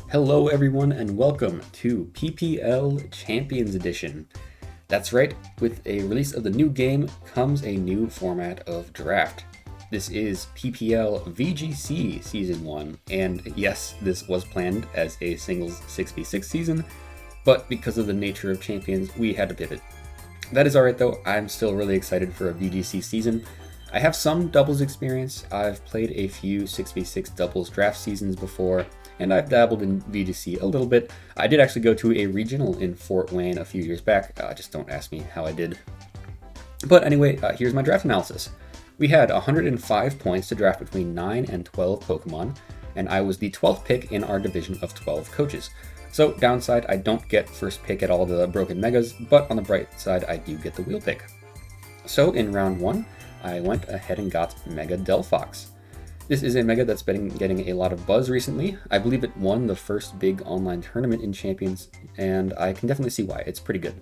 Hello everyone and welcome to PPL Champions Edition. That's right, with a release of the new game comes a new format of draft. This is PPL VGC Season 1, and yes, this was planned as a singles 6v6 season, but because of the nature of Champions, we had to pivot. That is alright though, I'm still really excited for a VGC season. I have some doubles experience, I've played a few 6v6 doubles draft seasons before, and I've dabbled in VGC a little bit. I did actually go to a regional in Fort Wayne a few years back, just don't ask me how I did. But anyway, here's my draft analysis. We had 105 points to draft between 9 and 12 Pokemon, and I was the 12th pick in our division of 12 coaches. So downside, I don't get first pick at all the broken megas, but on the bright side, I do get the wheel pick. So in round 1, I went ahead and got Mega Delphox. This is a Mega that's been getting a lot of buzz recently. I believe it won the first big online tournament in Champions, and I can definitely see why. It's pretty good.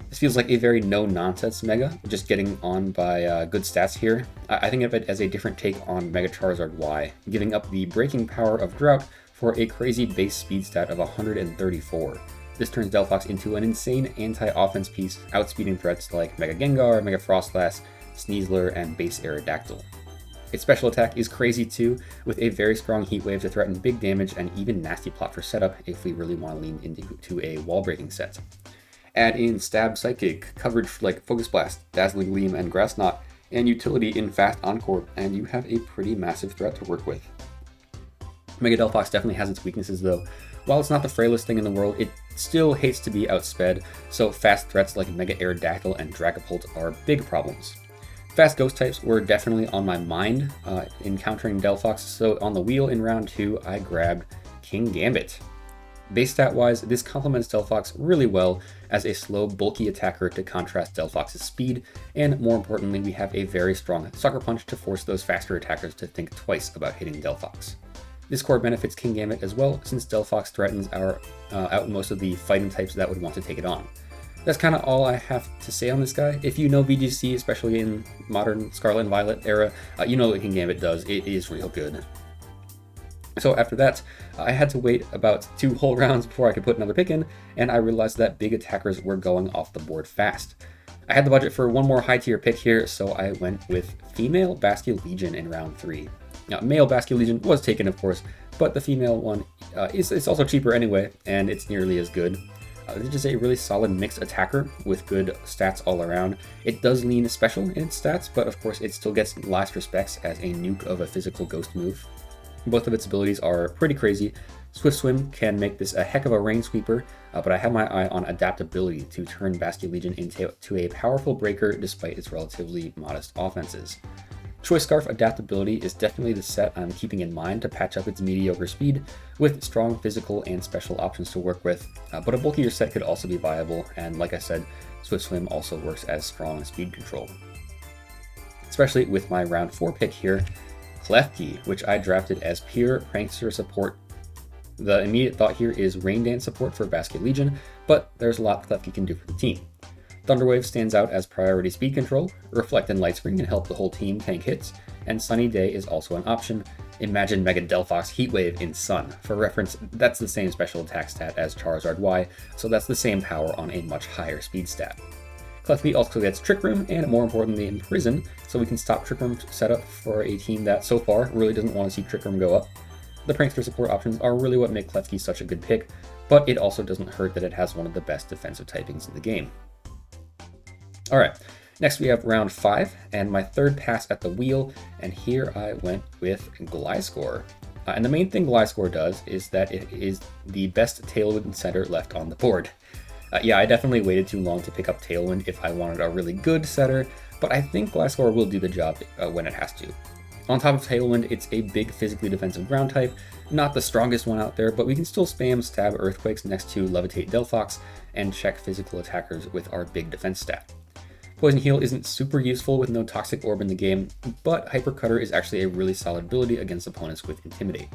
This feels like a very no-nonsense Mega, just getting on by good stats here. I think of it as a different take on Mega Charizard Y, giving up the breaking power of Drought for a crazy base speed stat of 134. This turns Delphox into an insane anti-offense piece, outspeeding threats like Mega Gengar, Mega Frostlass, Sneasler, and base Aerodactyl. Its special attack is crazy too, with a very strong Heat Wave to threaten big damage and even nasty plot for setup if we really want to lean into a wall-breaking set. Add in Stab Psychic, coverage like Focus Blast, Dazzling Gleam, and Grass Knot, and utility in Fast Encore, and you have a pretty massive threat to work with. Mega Delphox definitely has its weaknesses though. While it's not the frailest thing in the world, it still hates to be outsped, so fast threats like Mega Aerodactyl and Dragapult are big problems. Fast ghost types were definitely on my mind encountering Delphox, so on the wheel in round 2, I grabbed King Gambit. Base stat wise, this complements Delphox really well as a slow, bulky attacker to contrast Delphox's speed, and more importantly, we have a very strong Sucker Punch to force those faster attackers to think twice about hitting Delphox. This core benefits King Gambit as well, since Delphox threatens out most of the fighting types that would want to take it on. That's kind of all I have to say on this guy. If you know VGC, especially in modern Scarlet and Violet era, you know what King Gambit does. It is real good. So after that, I had to wait about 2 whole rounds before I could put another pick in, and I realized that big attackers were going off the board fast. I had the budget for one more high tier pick here, so I went with Female Basculegion in round 3. Now, Male Basculegion was taken, of course, but the female one is also cheaper anyway, and it's nearly as good. It's just a really solid mixed attacker with good stats all around. It does lean special in its stats, but of course it still gets last respects as a nuke of a physical ghost move. Both of its abilities are pretty crazy. Swift Swim can make this a heck of a rain sweeper, but I have my eye on adaptability to turn Basculegion into a powerful breaker despite its relatively modest offenses. Choice Scarf adaptability is definitely the set I'm keeping in mind to patch up its mediocre speed, with strong physical and special options to work with, but a bulkier set could also be viable, and like I said, Swift Swim also works as strong speed control. Especially with my round 4 pick here, Klefki, which I drafted as pure Prankster support. The immediate thought here is Rain Dance support for Basculegion, but there's a lot Klefki can do for the team. Thunderwave stands out as priority speed control, Reflect and Light Screen can help the whole team tank hits, and Sunny Day is also an option. Imagine Mega Delphox Heat Wave in Sun. For reference, that's the same special attack stat as Charizard Y, so that's the same power on a much higher speed stat. Klefki also gets Trick Room, and more importantly Imprison, so we can stop Trick Room setup for a team that so far really doesn't want to see Trick Room go up. The Prankster support options are really what make Klefki such a good pick, but it also doesn't hurt that it has one of the best defensive typings in the game. Alright, next we have round 5, and my third pass at the wheel, and here I went with Gliscor. And the main thing Gliscor does is that it is the best Tailwind setter left on the board. Yeah, I definitely waited too long to pick up Tailwind if I wanted a really good setter, but I think Gliscor will do the job when it has to. On top of Tailwind, it's a big physically defensive ground type, not the strongest one out there, but we can still spam Stab Earthquakes next to Levitate Delphox and check physical attackers with our big defense stat. Poison Heal isn't super useful with no Toxic Orb in the game, but Hyper Cutter is actually a really solid ability against opponents with Intimidate.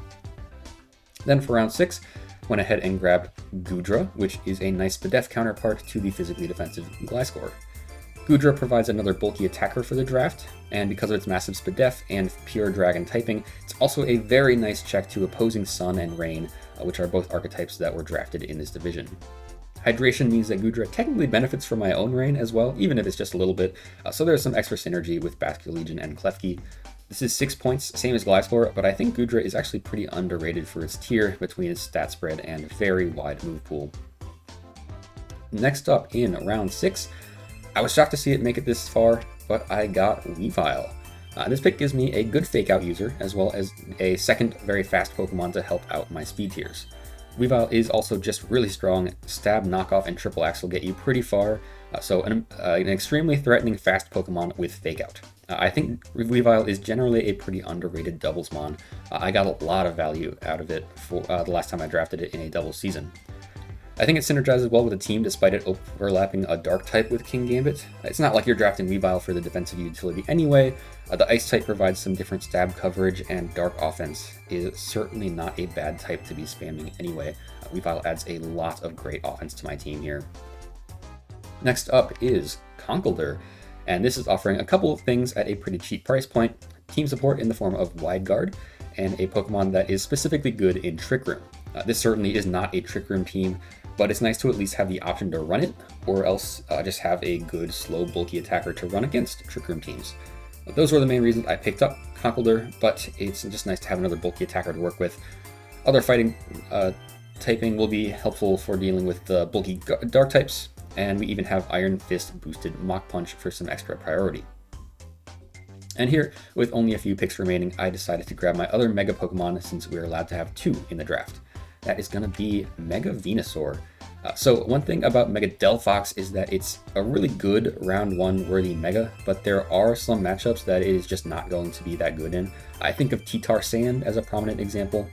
Then for round 6, went ahead and grabbed Goodra, which is a nice Spadef counterpart to the physically defensive Gliscor. Goodra provides another bulky attacker for the draft, and because of its massive Spadef and pure dragon typing, it's also a very nice check to opposing Sun and Rain, which are both archetypes that were drafted in this division. Hydration means that Goodra technically benefits from my own Rain as well, even if it's just a little bit, so there's some extra synergy with Basket Legion and Klefki. This is 6 points, same as Gliscor, but I think Goodra is actually pretty underrated for its tier between its stat spread and very wide move pool. Next up in round 6, I was shocked to see it make it this far, but I got Weavile. This pick gives me a good fake out user, as well as a second very fast Pokemon to help out my speed tiers. Weavile is also just really strong. Stab, Knockoff, and Triple Axe will get you pretty far, so an extremely threatening fast Pokemon with fake out. I think Weavile is generally a pretty underrated doublesmon. I got a lot of value out of it for the last time I drafted it in a double season. I think it synergizes well with the team despite it overlapping a dark type with King Gambit. It's not like you're drafting Weavile for the defensive utility anyway. The ice type provides some different stab coverage, and dark offense is certainly not a bad type to be spamming anyway. Weavile adds a lot of great offense to my team here. Next up is Conkeldurr, and this is offering a couple of things at a pretty cheap price point. Team support in the form of Wide Guard, and a Pokemon that is specifically good in Trick Room. This certainly is not a Trick Room team, but it's nice to at least have the option to run it, or else just have a good, slow, bulky attacker to run against Trick Room teams. Those were the main reasons I picked up Conkeldurr, but it's just nice to have another bulky attacker to work with. Other fighting typing will be helpful for dealing with the bulky dark types, and we even have Iron Fist boosted Mach Punch for some extra priority. And here, with only a few picks remaining, I decided to grab my other Mega Pokemon since we're allowed to have 2 in the draft. That is going to be Mega Venusaur. So one thing about Mega Delphox is that it's a really good round 1 worthy Mega, but there are some matchups that it is just not going to be that good in. I think of T-Tar Sand as a prominent example.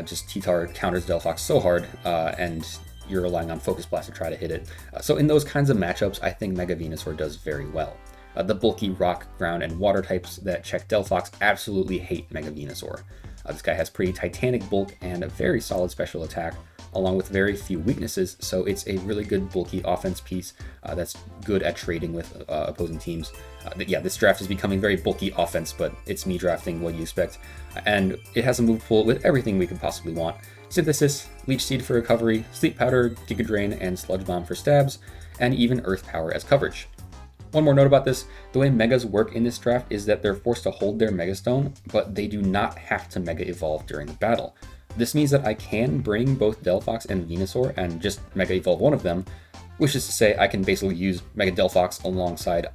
Just T-Tar counters Delphox so hard, and you're relying on Focus Blast to try to hit it. So in those kinds of matchups, I think Mega Venusaur does very well. The bulky rock, ground, and water types that check Delphox absolutely hate Mega Venusaur. This guy has pretty titanic bulk and a very solid special attack, along with very few weaknesses, so it's a really good bulky offense piece that's good at trading with opposing teams. Yeah, this draft is becoming very bulky offense, but it's me drafting what you expect. And it has a move pool with everything we could possibly want. Synthesis, Leech Seed for recovery, Sleep Powder, Giga Drain, and Sludge Bomb for stabs, and even Earth Power as coverage. One more note about this, the way Megas work in this draft is that they're forced to hold their Mega Stone, but they do not have to Mega Evolve during the battle. This means that I can bring both Delphox and Venusaur and just Mega Evolve one of them, which is to say I can basically use Mega Delphox alongside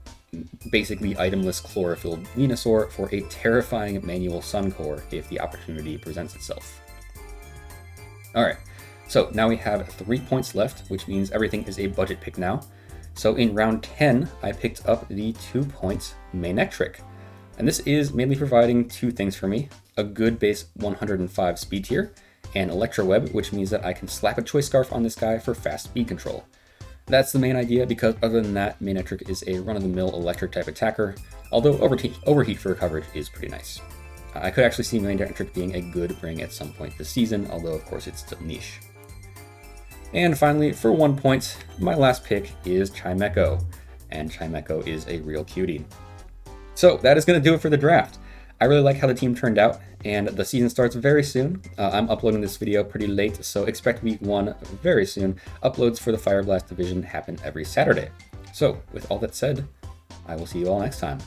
basically itemless Chlorophyll Venusaur for a terrifying manual Sun Core if the opportunity presents itself. Alright, so now we have 3 points left, which means everything is a budget pick now. So in round 10, I picked up the 2 points Manectric. And this is mainly providing 2 things for me, a good base 105 speed tier, and Electro Web, which means that I can slap a Choice Scarf on this guy for fast speed control. That's the main idea, because other than that, Manectric is a run-of-the-mill electric type attacker, although overheat for coverage is pretty nice. I could actually see Manectric being a good bring at some point this season, although of course it's still niche. And finally, for 1 point, my last pick is Chimecho, and Chimecho is a real cutie. So that is going to do it for the draft. I really like how the team turned out, and the season starts very soon. I'm uploading this video pretty late, so expect week 1 very soon. Uploads for the Fire Blast division happen every Saturday. So with all that said, I will see you all next time.